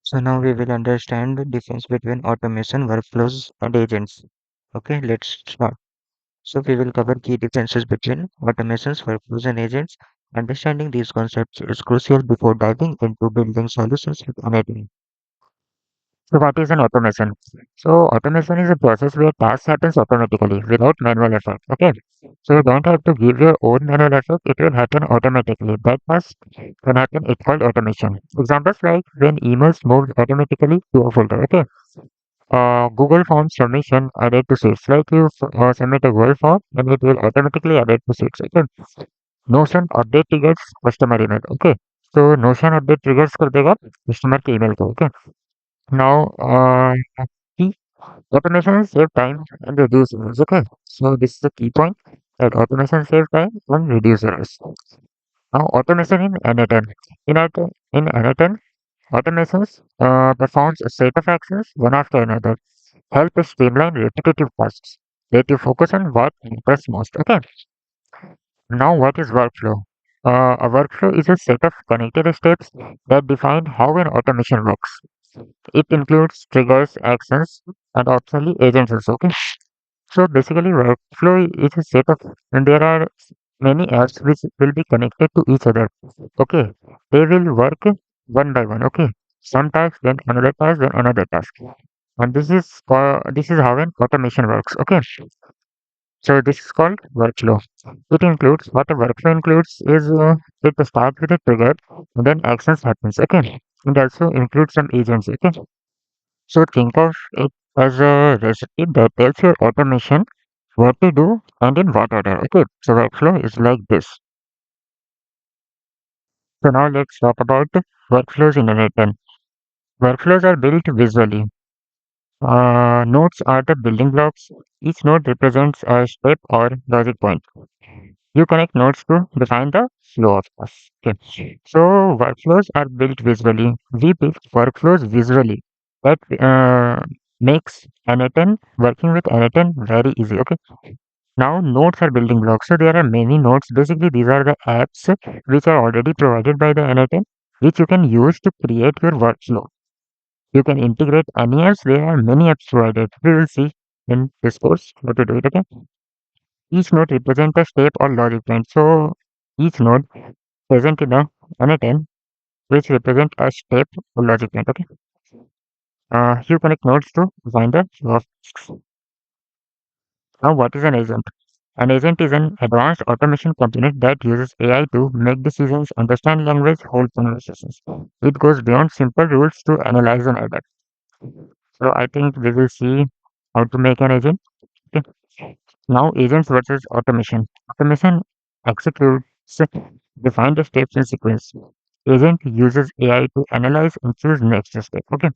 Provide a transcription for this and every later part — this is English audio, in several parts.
So now we will understand the difference between automation, workflows, and agents. Okay, let's start. So we will cover key differences between automations, workflows, and agents. Understanding these concepts is crucial before diving into building solutions with anything. So what is an automation? So automation is a process where tasks happens automatically without manual effort. Okay. So you don't have to give your own manual effort, it will happen automatically. That task can happen, it's called automation. Examples like when emails moved automatically to a folder. Okay. Google Forms submission added to Sheets. Like you submit a Google form and it will automatically add it to Sheets. Okay. Notion update triggers customer email. Okay. So Notion update triggers कर देगा customer के email को. Okay. Now, key automation save time and reduce errors. Okay. So this is the key point that automation save time and reduce errors. Now, automation in n8n. In n8n, automations performs a set of actions one after another. Help streamline repetitive tasks. Let you focus on what matters most. Okay. Now, what is workflow? A workflow is a set of connected steps that define how an automation works. It includes triggers, actions, and optionally agents also. Okay. So basically, workflow is a set of, and there are many apps which will be connected to each other. Okay. They will work one by one. Okay. Some task, then another task, then another task. And this is how an automation works. Okay. So this is called workflow. It includes what a workflow includes is it starts with a trigger, and then actions happens. Okay. It also includes some agents. Okay. So think of it as a recipe that tells your automation what to do and in what order. Okay. So workflow is like this. So now let's talk about workflows in n8n. Workflows are built visually. Nodes are the building blocks. Each node represents a step or logic point. You connect nodes to define the flow of tasks. Okay. So workflows are built visually. We build workflows visually. That makes n8n working with n8n very easy. Okay. Now nodes are building blocks. So there are many nodes. Basically, these are the apps which are already provided by the n8n, which you can use to create your workflow. You can integrate any apps. There are many apps provided. We will see in this course how to do it. Okay. Each node represents a step or logic point. So each node present in a n8n which represent a step or logic point. Okay. You connect nodes to find the flow of tasks. Now, what is an agent? An agent is an advanced automation component that uses AI to make decisions, understand language, hold conversations. It goes beyond simple rules to analyze and adapt. So I think we will see how to make an agent. Okay. Now, agents versus automation. Automation executes defined steps in sequence. Agent uses AI to analyze and choose next step. Okay.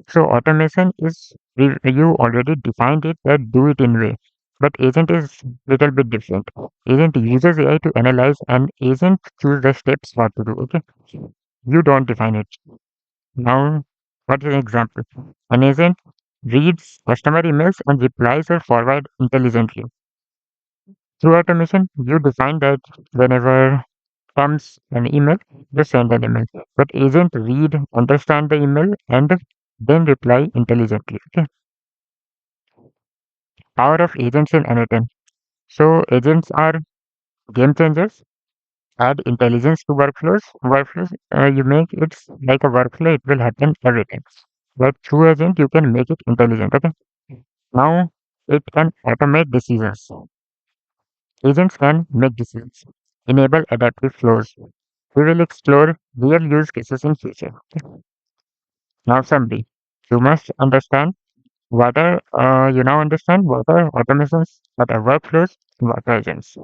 So automation is you already defined it that do it in way. But agent is little bit different. Agent uses AI to analyze and agent choose the steps what to do. Okay. You don't define it. Now, what is an example? An agent reads customer emails and replies or forward intelligently. Through automation, you define that whenever comes an email, just send an email. But agent read, understand the email and then reply intelligently. Okay. Power of agents in n8n. So agents are game changers. Add intelligence to workflows. Workflows, you make it like a workflow. It will happen every time. But through agent, you can make it intelligent. Okay. Now it can automate decisions. Agents can make decisions. Enable adaptive flows. We will explore real use cases in future. Okay. Now summary. You must understand what are you now understand what are automations, what are workflows, what are agents.